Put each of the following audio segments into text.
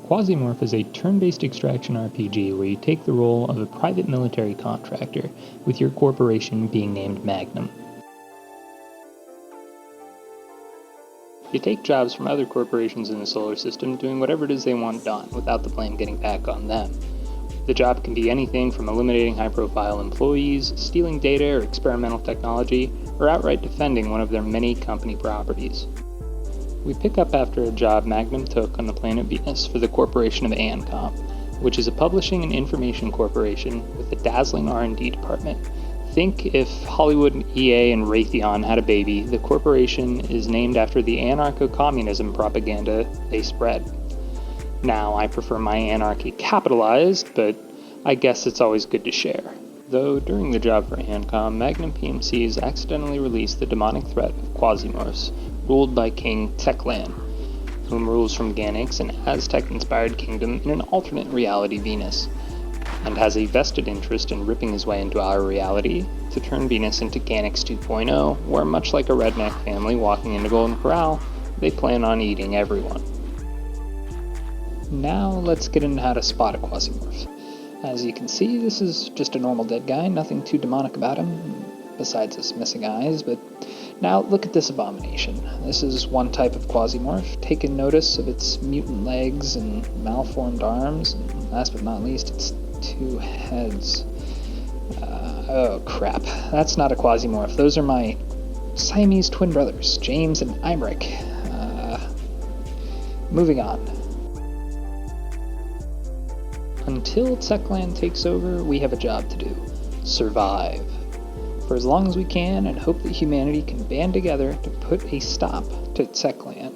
Quasimorph is a turn-based extraction RPG where you take the role of a private military contractor, with your corporation being named MAGNUM. You take jobs from other corporations in the solar system doing whatever it is they want done, without the blame getting back on them. The job can be anything from eliminating high-profile employees, stealing data or experimental technology, or outright defending one of their many company properties. We pick up after a job Magnum took on the planet Venus for the corporation of ANCOM, which is a publishing and information corporation with a dazzling R&D department. Think if Hollywood, EA, and Raytheon had a baby, the corporation is named after the anarcho-communism propaganda they spread. Now, I prefer my anarchy capitalized, but I guess it's always good to share. Though, during the job for ANCOM, Magnum PMCs accidentally released the demonic threat of Quasimorphs, ruled by King Teklan, whom rules from Ganix, an Aztec-inspired kingdom in an alternate reality Venus, and has a vested interest in ripping his way into our reality to turn Venus into Ganix 2.0, where much like a redneck family walking into Golden Corral, they plan on eating everyone. Now let's get into how to spot a Quasimorph. As you can see, this is just a normal dead guy, nothing too demonic about him, besides his missing eyes, but now look at this abomination. This is one type of Quasimorph. Taken notice of its mutant legs and malformed arms, and last but not least, its two heads. Oh crap, that's not a Quasimorph. Those are my Siamese twin brothers, James and Imric. Moving on. Until Teklan takes over, we have a job to do. Survive. For as long as we can, and hope that humanity can band together to put a stop to Teklan.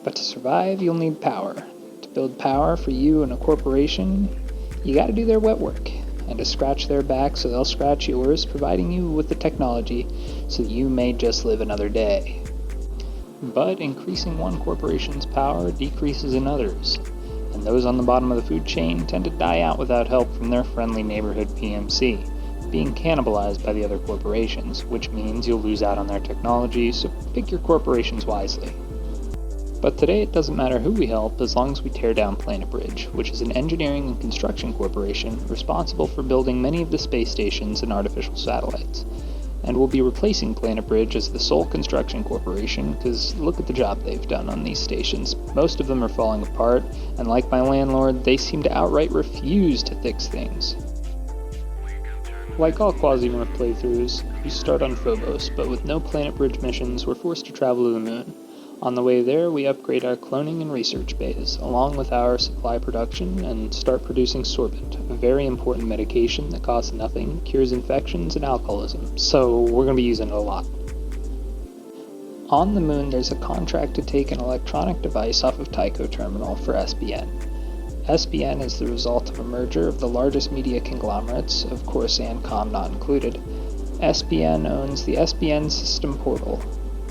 But to survive, you'll need power. To build power for you and a corporation, you gotta do their wet work. And to scratch their back so they'll scratch yours, providing you with the technology so that you may just live another day. But increasing one corporation's power decreases another's, and those on the bottom of the food chain tend to die out without help from their friendly neighborhood PMC, being cannibalized by the other corporations, which means you'll lose out on their technology, so pick your corporations wisely. But today it doesn't matter who we help as long as we tear down Planetbridge, which is an engineering and construction corporation responsible for building many of the space stations and artificial satellites. And we'll be replacing Planetbridge as the sole construction corporation, because look at the job they've done on these stations. Most of them are falling apart, and like my landlord, they seem to outright refuse to fix things. Like all Quasimorph playthroughs, you start on Phobos, but with no Planetbridge missions, we're forced to travel to the moon. On the way there, we upgrade our cloning and research bays, along with our supply production, and start producing sorbent, a very important medication that costs nothing, cures infections and alcoholism, so we're going to be using it a lot. On the moon, there's a contract to take an electronic device off of Tycho Terminal for SBN. SBN is the result of a merger of the largest media conglomerates, of course ANCOM not included. SBN owns the SBN System Portal.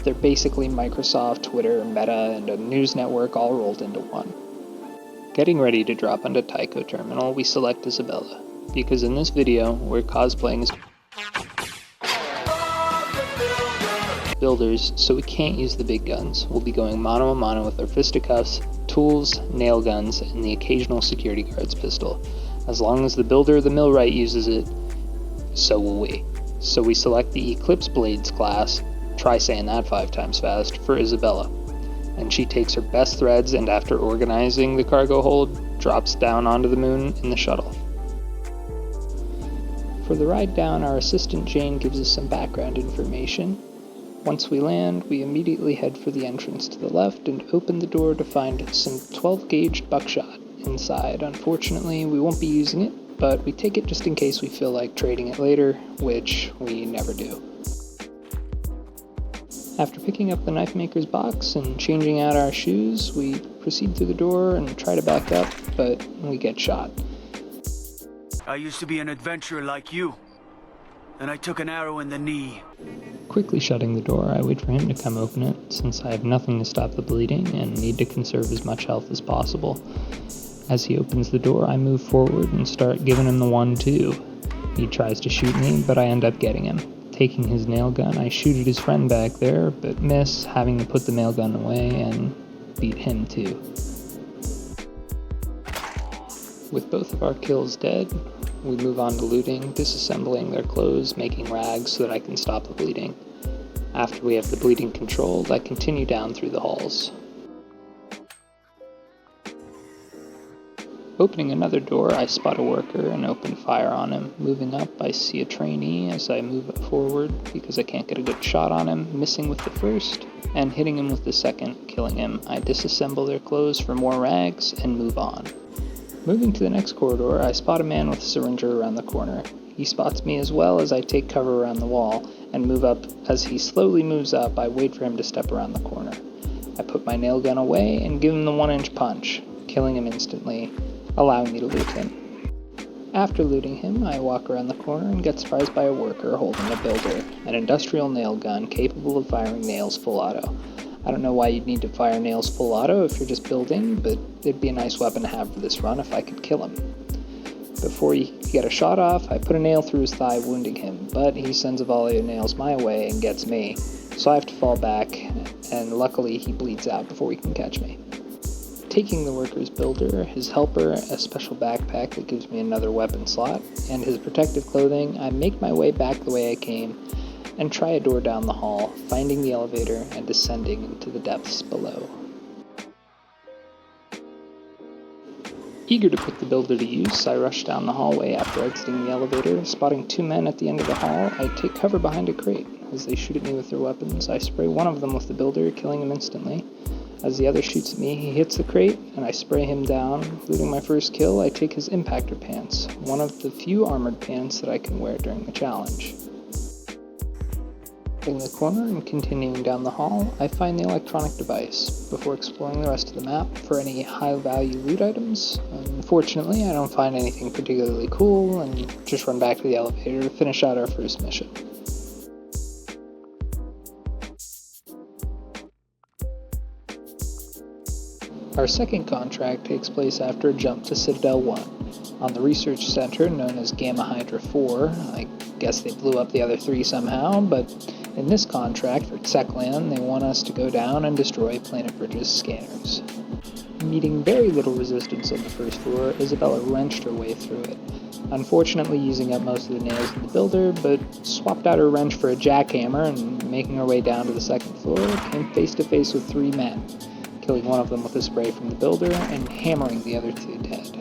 They're basically Microsoft, Twitter, Meta, and a news network all rolled into one. Getting ready to drop onto Tycho Terminal, we select Isabella, because in this video, we're cosplaying as builders, so we can't use the big guns. We'll be going mano a mano with our fisticuffs, tools, nail guns, and the occasional security guard's pistol. As long as the builder of the millwright uses it, so will we. So we select the Eclipse Blades class, try saying that 5 times fast, for Isabella. And she takes her best threads and after organizing the cargo hold, drops down onto the moon in the shuttle. For the ride down, our assistant Jane gives us some background information. Once we land, we immediately head for the entrance to the left and open the door to find some 12-gauge buckshot inside. Unfortunately, we won't be using it, but we take it just in case we feel like trading it later, which we never do. After picking up the knife maker's box and changing out our shoes, we proceed through the door and try to back up, but we get shot. I used to be an adventurer like you, and I took an arrow in the knee. Quickly shutting the door, I wait for him to come open it, since I have nothing to stop the bleeding and need to conserve as much health as possible. As he opens the door, I move forward and start giving him the 1-2. He tries to shoot me, but I end up getting him. Taking his nail gun, I shoot at his friend back there, but miss, having to put the nail gun away and beat him too. With both of our kills dead, we move on to looting, disassembling their clothes, making rags so that I can stop the bleeding. After we have the bleeding controlled, I continue down through the halls. Opening another door, I spot a worker and open fire on him. Moving up, I see a trainee as I move forward because I can't get a good shot on him, missing with the first, and hitting him with the second, killing him. I disassemble their clothes for more rags and move on. Moving to the next corridor, I spot a man with a syringer around the corner. He spots me as well as I take cover around the wall and move up. As he slowly moves up, I wait for him to step around the corner. I put my nail gun away and give him the 1-inch punch, killing him instantly, allowing me to loot him. After looting him, I walk around the corner and get surprised by a worker holding a builder, an industrial nail gun capable of firing nails full auto. I don't know why you'd need to fire nails full auto if you're just building, but it'd be a nice weapon to have for this run if I could kill him. Before he could get a shot off, I put a nail through his thigh, wounding him, but he sends a volley of nails my way and gets me, so I have to fall back, and luckily he bleeds out before he can catch me. Taking the worker's builder, his helper, a special backpack that gives me another weapon slot, and his protective clothing, I make my way back the way I came and try a door down the hall, finding the elevator and descending into the depths below. Eager to put the builder to use, I rush down the hallway after exiting the elevator. Spotting 2 men at the end of the hall, I take cover behind a crate. As they shoot at me with their weapons, I spray one of them with the builder, killing him instantly. As the other shoots at me, he hits the crate, and I spray him down. Looting my first kill, I take his impactor pants, one of the few armored pants that I can wear during the challenge. In the corner and continuing down the hall, I find the electronic device, before exploring the rest of the map for any high-value loot items. Unfortunately, I don't find anything particularly cool, and just run back to the elevator to finish out our first mission. Our second contract takes place after a jump to Citadel 1, on the research center known as Gamma Hydra 4. I guess they blew up the other 3 somehow, but in this contract for Techland, they want us to go down and destroy Planetbridge's scanners. Meeting very little resistance on the first floor, Isabella wrenched her way through it, unfortunately using up most of the nails in the builder, but swapped out her wrench for a jackhammer and, making her way down to the second floor, came face to face with 3 men. Killing one of them with a spray from the builder, and hammering the other 2 dead.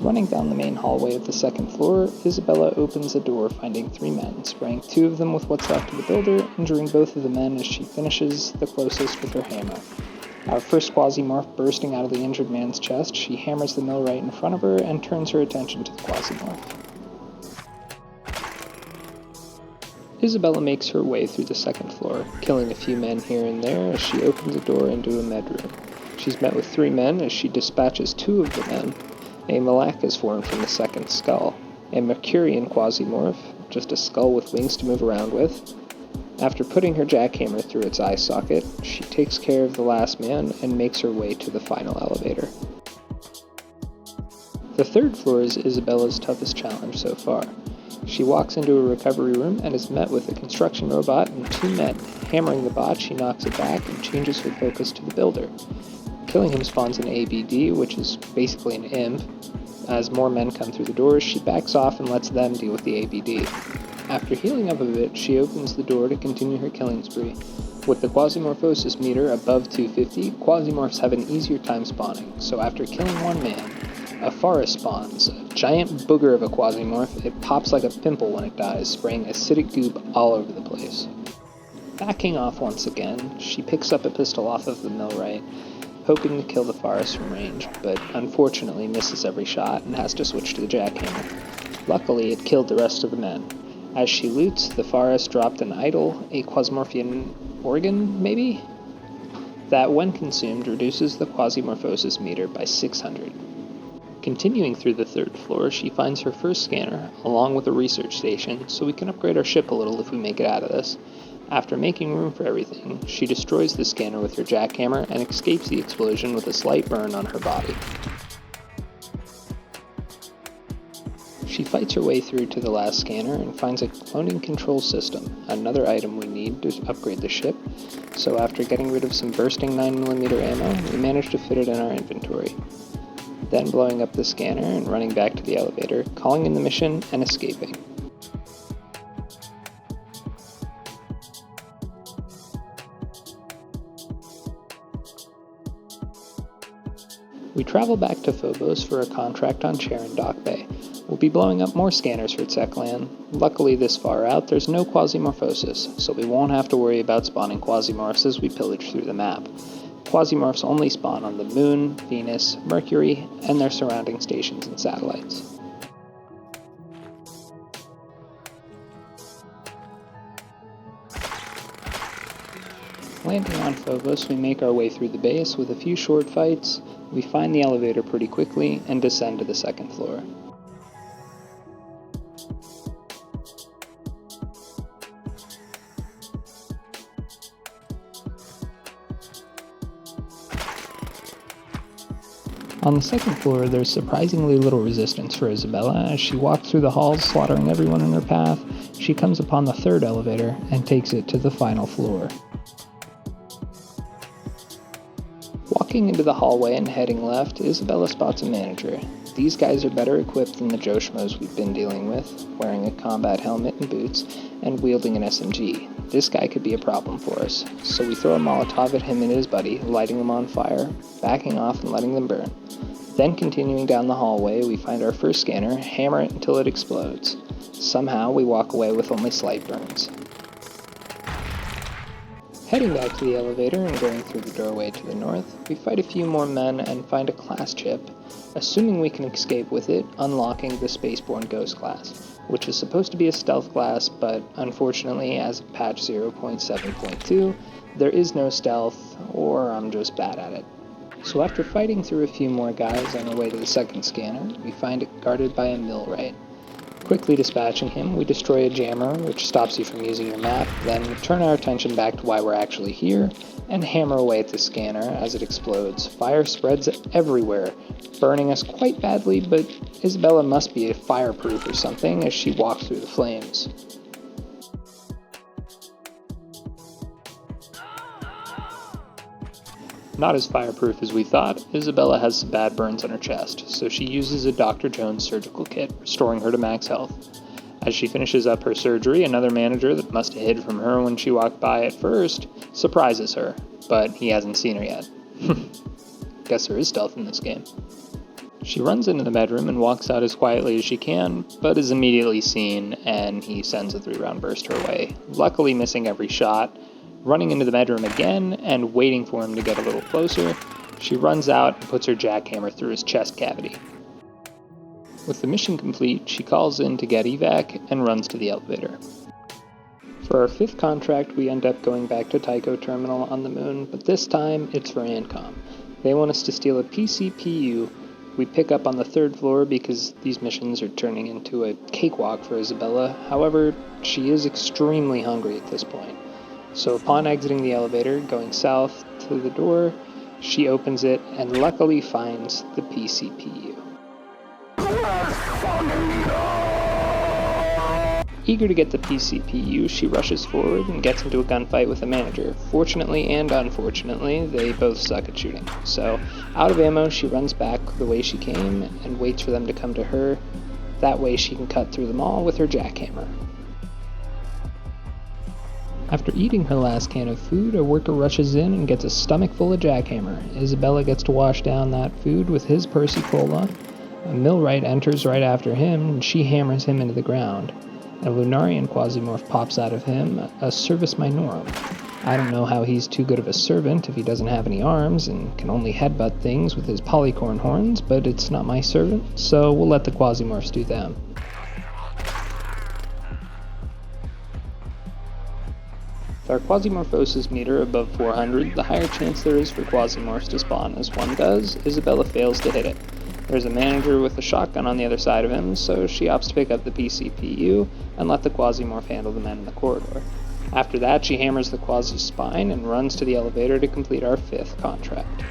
Running down the main hallway of the second floor, Isabella opens a door, finding 3 men, spraying 2 of them with what's left of the builder, injuring both of the men as she finishes the closest with her hammer. Our first Quasimorph bursting out of the injured man's chest, she hammers the millwright in front of her and turns her attention to the Quasimorph. Isabella makes her way through the second floor, killing a few men here and there as she opens a door into a medroom. She's met with 3 men as she dispatches 2 of the men. A Malak is formed from the second skull, a Mercurian Quasimorph, just a skull with wings to move around with. After putting her jackhammer through its eye socket, she takes care of the last man and makes her way to the final elevator. The third floor is Isabella's toughest challenge so far. She walks into a recovery room and is met with a construction robot and 2 men. Hammering the bot, she knocks it back and changes her focus to the builder. Killing him spawns an ABD, which is basically an imp. As more men come through the doors, she backs off and lets them deal with the ABD. After healing up a bit, she opens the door to continue her killing spree. With the Quasimorphosis meter above 250, Quasimorphs have an easier time spawning, so after killing 1 man, a forest spawns, a giant booger of a Quasimorph. It pops like a pimple when it dies, spraying acidic goop all over the place. Backing off once again, she picks up a pistol off of the millwright, hoping to kill the forest from range, but unfortunately misses every shot and has to switch to the jackhammer. Luckily, it killed the rest of the men. As she loots, the forest dropped an idol, a Quasimorphian organ, maybe? That, when consumed, reduces the Quasimorphosis meter by 600. Continuing through the third floor, she finds her first scanner, along with a research station, so we can upgrade our ship a little if we make it out of this. After making room for everything, she destroys the scanner with her jackhammer and escapes the explosion with a slight burn on her body. She fights her way through to the last scanner and finds a cloning control system, another item we need to upgrade the ship, so after getting rid of some bursting 9mm ammo, we manage to fit it in our inventory. Then blowing up the scanner and running back to the elevator, calling in the mission and escaping. We travel back to Phobos for a contract on Charon Dock Bay. We'll be blowing up more scanners for Techland. Luckily this far out, there's no Quasimorphosis, so we won't have to worry about spawning Quasimorphs as we pillage through the map. Quasimorphs only spawn on the Moon, Venus, Mercury, and their surrounding stations and satellites. Landing on Phobos, we make our way through the base with a few short fights. We find the elevator pretty quickly and descend to the second floor. On the second floor, there's surprisingly little resistance for Isabella. As she walks through the halls, slaughtering everyone in her path, she comes upon the third elevator and takes it to the final floor. Walking into the hallway and heading left, Isabella spots a manager. These guys are better equipped than the Joe Schmoes we've been dealing with, wearing a combat helmet and boots, and wielding an SMG. This guy could be a problem for us, so we throw a Molotov at him and his buddy, lighting them on fire, backing off and letting them burn. Then continuing down the hallway, we find our first scanner, hammer it until it explodes. Somehow we walk away with only slight burns. Heading back to the elevator and going through the doorway to the north, we fight a few more men and find a class chip, assuming we can escape with it, unlocking the Spaceborne Ghost class, which is supposed to be a stealth class, but unfortunately, as of patch 0.7.2, there is no stealth, or I'm just bad at it. So after fighting through a few more guys on our way to the second scanner, we find it guarded by a millwright. Quickly dispatching him, we destroy a jammer, which stops you from using your map, then turn our attention back to why we're actually here, and hammer away at the scanner as it explodes. Fire spreads everywhere, burning us quite badly, but Isabella must be fireproof or something as she walks through the flames. Not as fireproof as we thought, Isabella has some bad burns on her chest, so she uses a Dr. Jones surgical kit, restoring her to max health. As she finishes up her surgery, another manager that must have hid from her when she walked by at first surprises her, but he hasn't seen her yet. Guess there is stealth in this game. She runs into the bedroom and walks out as quietly as she can, but is immediately seen, and he sends a 3-round burst her way, luckily missing every shot. Running into the bedroom again and waiting for him to get a little closer, she runs out and puts her jackhammer through his chest cavity. With the mission complete, she calls in to get evac and runs to the elevator. For our 5th contract, we end up going back to Tycho Terminal on the Moon, but this time it's for ANCOM. They want us to steal a PCPU. We pick up on the 3rd floor because these missions are turning into a cakewalk for Isabella. However, she is extremely hungry at this point. So upon exiting the elevator, going south to the door, she opens it and luckily finds the PCPU. Eager to get the PCPU, she rushes forward and gets into a gunfight with the manager. Fortunately and unfortunately, they both suck at shooting. So, out of ammo, she runs back the way she came and waits for them to come to her. That way she can cut through them all with her jackhammer. After eating her last can of food, a worker rushes in and gets a stomach full of jackhammer. Isabella gets to wash down that food with his Percy Cola. A millwright enters right after him, and she hammers him into the ground. A Lunarian Quasimorph pops out of him, a Servus Minorum. I don't know how he's too good of a servant if he doesn't have any arms and can only headbutt things with his polycorn horns, but it's not my servant, so we'll let the Quasimorphs do them. With our Quasimorphosis meter above 400, the higher chance there is for Quasimorphs to spawn. As one does, Isabella fails to hit it. There's a manager with a shotgun on the other side of him, so she opts to pick up the PCPU and let the Quasimorph handle the men in the corridor. After that, she hammers the Quasi's spine and runs to the elevator to complete our 5th contract.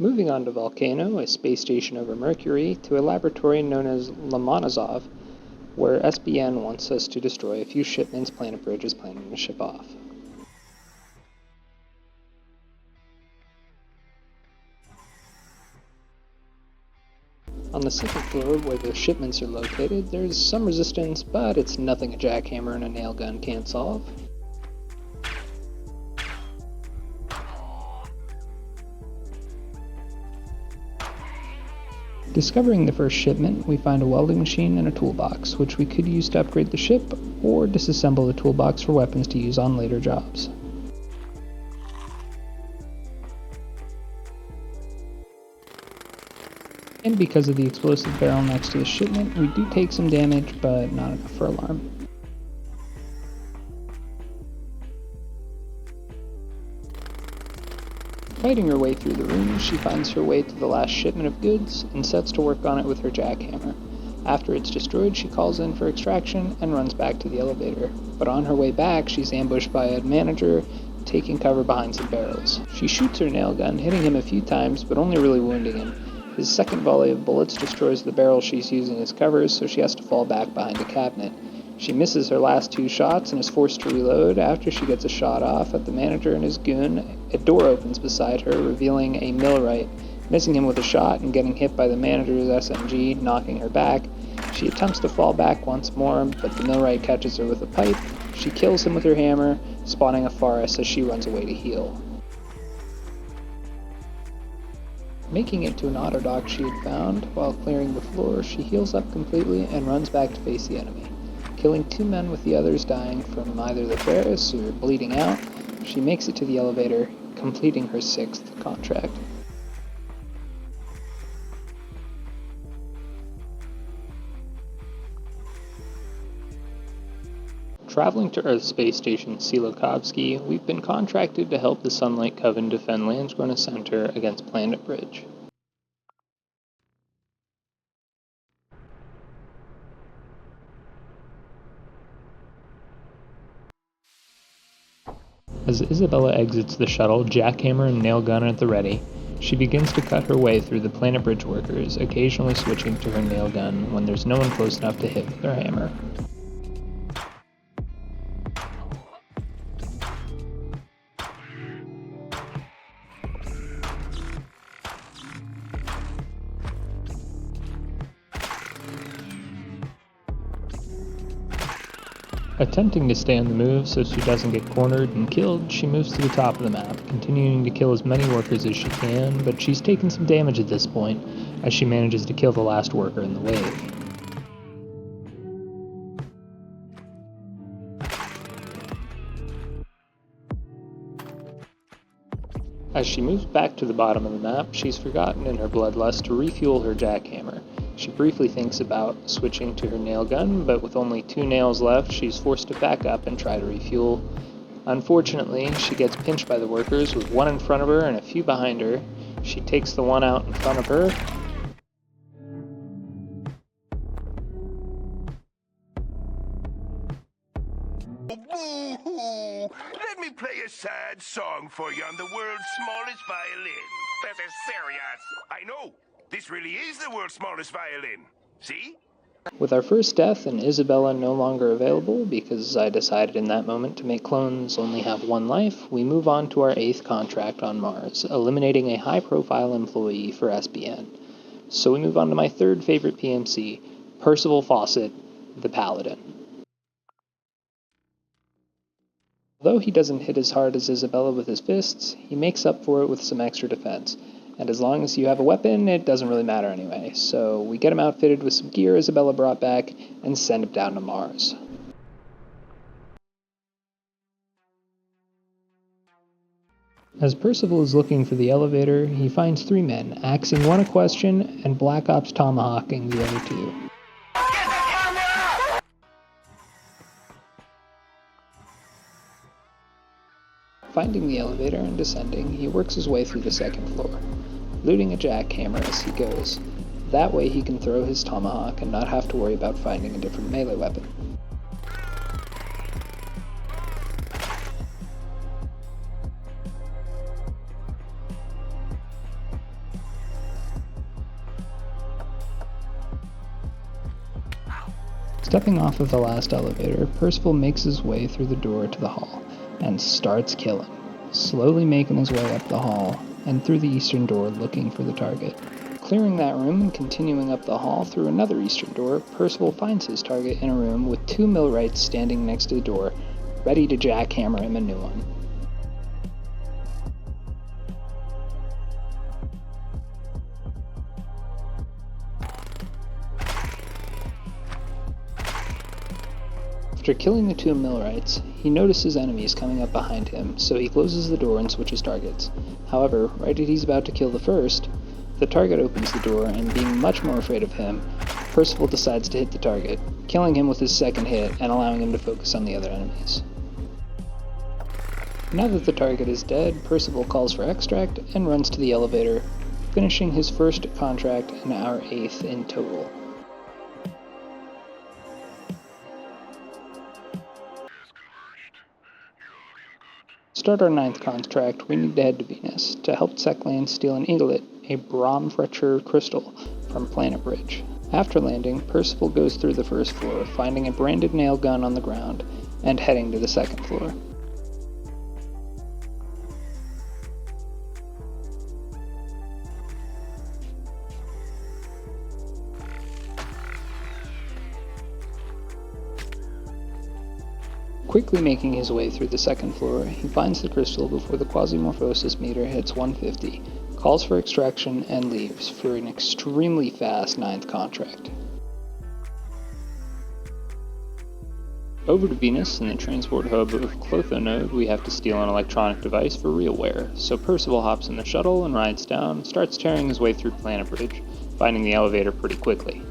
Moving on to Volcano, a space station over Mercury, to a laboratory known as Lomonosov, where SBN wants us to destroy a few shipments Planetbridge is planning to ship off. On the second floor, where the shipments are located, there's some resistance, but it's nothing a jackhammer and a nail gun can't solve. Discovering the first shipment, we find a welding machine and a toolbox, which we could use to upgrade the ship, or disassemble the toolbox for weapons to use on later jobs. And because of the explosive barrel next to the shipment, we do take some damage, but not enough for alarm. Fighting her way through the room, she finds her way to the last shipment of goods and sets to work on it with her jackhammer. After it's destroyed, she calls in for extraction and runs back to the elevator. But on her way back, she's ambushed by a manager taking cover behind some barrels. She shoots her nail gun, hitting him a few times, but only really wounding him. His second volley of bullets destroys the barrel she's using as covers, so she has to fall back behind a cabinet. She misses her last two shots and is forced to reload. After she gets a shot off at the manager and his goon, a door opens beside her, revealing a millwright, missing him with a shot and getting hit by the manager's SMG, knocking her back. She attempts to fall back once more, but the millwright catches her with a pipe. She kills him with her hammer, spawning a forest as she runs away to heal. Making it to an autodock she had found, while clearing the floor, she heals up completely and runs back to face the enemy. Killing two men with the others dying from either the Ferris or bleeding out, she makes it to the elevator, completing her 6th contract. Traveling to Earth's space station Tsiolkovsky, we've been contracted to help the Sunlight Coven defend Landskrona Center against Planetbridge. As Isabella exits the shuttle, jackhammer and nail gun at the ready, she begins to cut her way through the Planetbridge workers, occasionally switching to her nail gun when there's no one close enough to hit with her hammer. Attempting to stay on the move so she doesn't get cornered and killed, she moves to the top of the map, continuing to kill as many workers as she can, but she's taken some damage at this point, as she manages to kill the last worker in the wave. As she moves back to the bottom of the map, she's forgotten in her bloodlust to refuel her jackhammer. She briefly thinks about switching to her nail gun, but with only 2 nails left, she's forced to back up and try to refuel. Unfortunately, she gets pinched by the workers with 1 in front of her and a few behind her. She takes the one out in front of her. Boo-hoo! Let me play a sad song for you on the world's smallest violin. This is serious. I know. This really is the world's smallest violin. See? With our first death and Isabella no longer available, because I decided in that moment to make clones only have 1 life, we move on to our 8th contract on Mars, eliminating a high-profile employee for SBN. So we move on to my 3rd favorite PMC, Percival Fawcett, the Paladin. Although he doesn't hit as hard as Isabella with his fists, he makes up for it with some extra defense. And as long as you have a weapon, it doesn't really matter anyway. So we get him outfitted with some gear Isabella brought back and send him down to Mars. As Percival is looking for the elevator, he finds 3 men, axing one a question and Black Ops tomahawking the other 2. Finding the elevator and descending, he works his way through the 2nd floor, looting a jackhammer as he goes. That way he can throw his tomahawk and not have to worry about finding a different melee weapon. Stepping off of the last elevator, Percival makes his way through the door to the hall and starts killing, slowly making his way up the hall and through the eastern door looking for the target. Clearing that room and continuing up the hall through another eastern door, Percival finds his target in a room with 2 millwrights standing next to the door, ready to jackhammer him a new one. After killing the 2 millwrights, he notices enemies coming up behind him, so he closes the door and switches targets. However, right as he's about to kill the first, the target opens the door, and being much more afraid of him, Percival decides to hit the target, killing him with his second hit and allowing him to focus on the other enemies. Now that the target is dead, Percival calls for extract and runs to the elevator, finishing his first contract and our 8th in total. To start our 9th contract, we need to head to Venus to help Seklan steal an eaglet, a Bromfletcher crystal, from Planetbridge. After landing, Percival goes through the first floor, finding a branded nail gun on the ground, and heading to the second floor. Quickly making his way through the second floor, he finds the crystal before the Quasimorphosis meter hits 150, calls for extraction, and leaves for an extremely fast 9th contract. Over to Venus, in the transport hub of Clotho node, we have to steal an electronic device for RealWare, so Percival hops in the shuttle and rides down, starts tearing his way through Planetbridge, finding the elevator pretty quickly.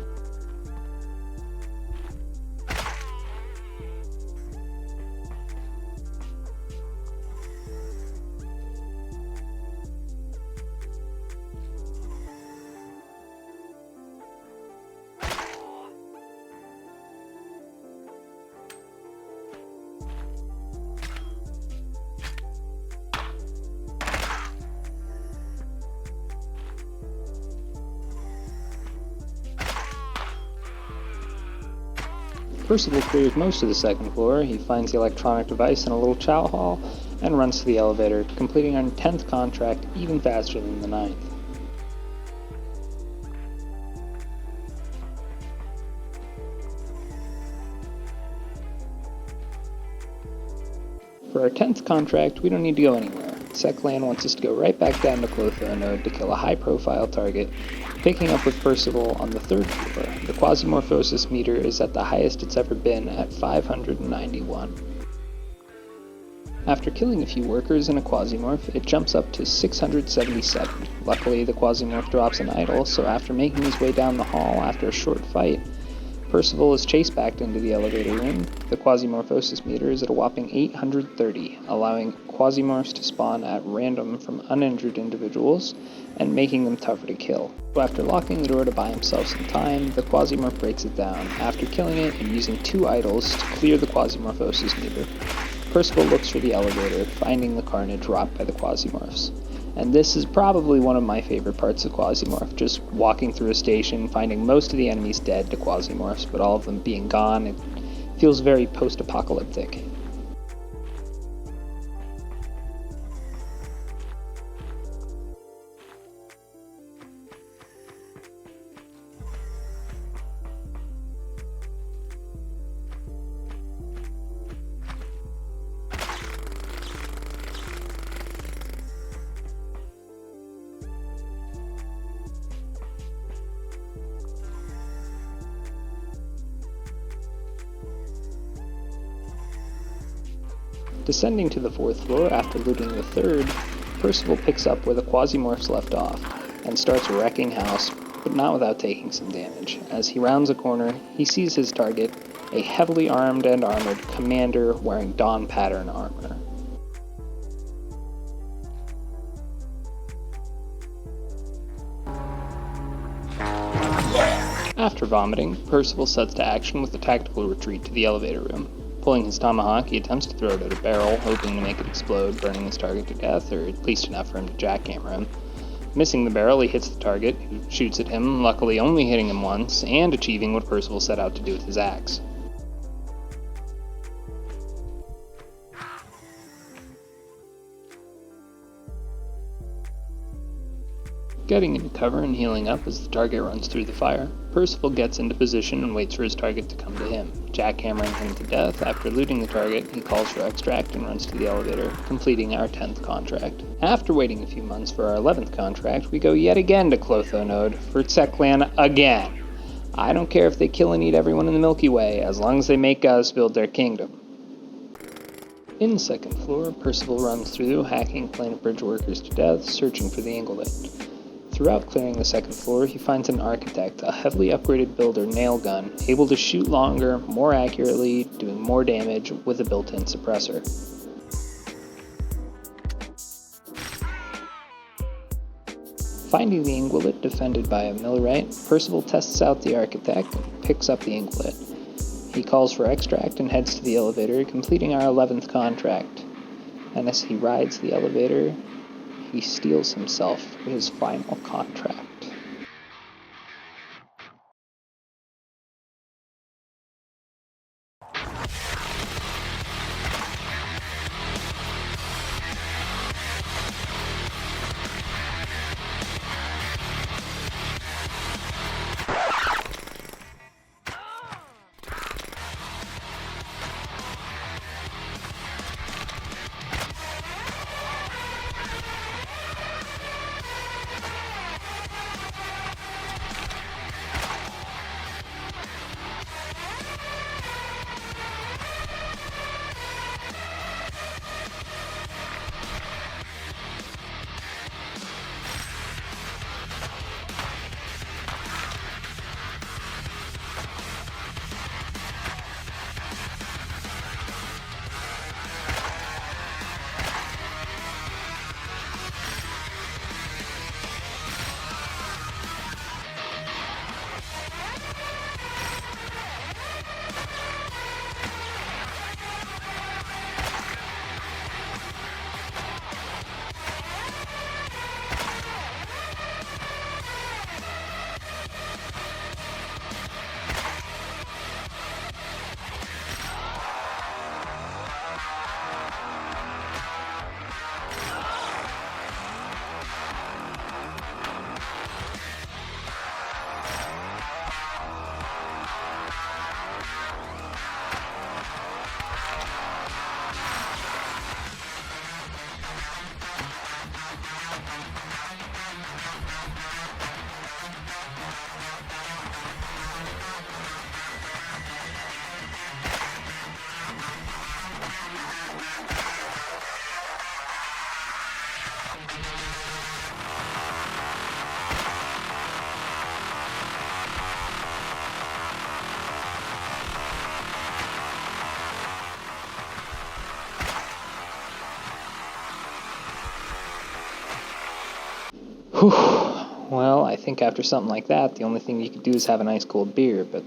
Percival clears most of the second floor, he finds the electronic device in a little chow hall, and runs to the elevator, completing our 10th contract even faster than the 9th. For our 10th contract, we don't need to go anywhere. Seklan wants us to go right back down to Clotho node to kill a high-profile target, picking up with Percival on the 3rd floor. The Quasimorphosis meter is at the highest it's ever been at 591. After killing a few workers in a Quasimorph, it jumps up to 677. Luckily, the Quasimorph drops an idol, so after making his way down the hall after a short fight, Percival is chased back into the elevator room. The Quasimorphosis meter is at a whopping 830, allowing Quasimorphs to spawn at random from uninjured individuals and making them tougher to kill. So after locking the door to buy himself some time, the Quasimorph breaks it down, after killing it and using 2 idols to clear the Quasimorphosis meter. Percival looks for the elevator, finding the carnage wrought by the Quasimorphs. And this is probably one of my favorite parts of Quasimorph, just walking through a station, finding most of the enemies dead to Quasimorphs, but all of them being gone. It feels very post-apocalyptic. Descending to the 4th floor after looting the 3rd, Percival picks up where the Quasimorphs left off, and starts wrecking house, but not without taking some damage. As he rounds a corner, he sees his target, a heavily armed and armored commander wearing Dawn pattern armor. After vomiting, Percival sets to action with a tactical retreat to the elevator room. Pulling his tomahawk, he attempts to throw it at a barrel, hoping to make it explode, burning his target to death, or at least enough for him to jackhammer him. Missing the barrel, he hits the target, who shoots at him, luckily only hitting him once, and achieving what Percival set out to do with his axe. Getting into cover and healing up as the target runs through the fire, Percival gets into position and waits for his target to come to him. Jackhammering him to death, after looting the target, he calls for extract and runs to the elevator, completing our 10th contract. After waiting a few months for our 11th contract, we go yet again to Clotho Node for Tseklan again. I don't care if they kill and eat everyone in the Milky Way, as long as they make us build their kingdom. In the second floor, Percival runs through, hacking Planetbridge workers to death, searching for the Ingolith. Throughout clearing the second floor, he finds an architect, a heavily upgraded builder nail gun, able to shoot longer, more accurately, doing more damage with a built-in suppressor. Finding the Ingolith defended by a millwright, Percival tests out the architect and picks up the Ingolith. He calls for extract and heads to the elevator, completing our 11th contract. And as he rides the elevator, he steals himself for his final contract. Whew. Well, I think after something like that, the only thing you could do is have an ice cold beer, but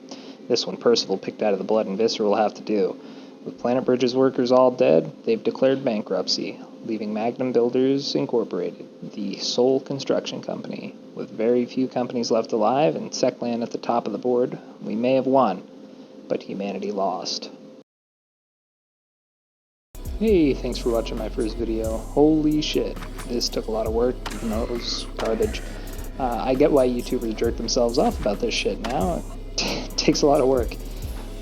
this one Percival picked out of the blood and viscera will have to do. With Planetbridge's workers all dead, they've declared bankruptcy, leaving MAGNUM Builders Incorporated, the sole construction company. With very few companies left alive and Tseklan at the top of the board, we may have won, but humanity lost. Hey, thanks for watching my first video. Holy shit, this took a lot of work, even though it was garbage. I get why YouTubers jerk themselves off about this shit now. It takes a lot of work.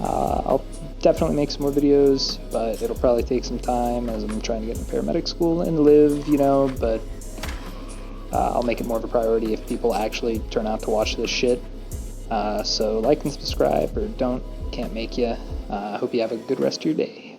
I'll definitely make some more videos, but it'll probably take some time as I'm trying to get into paramedic school and live, you know, but I'll make it more of a priority if people actually turn out to watch this shit. So like and subscribe, or don't, can't make ya. I hope you have a good rest of your day.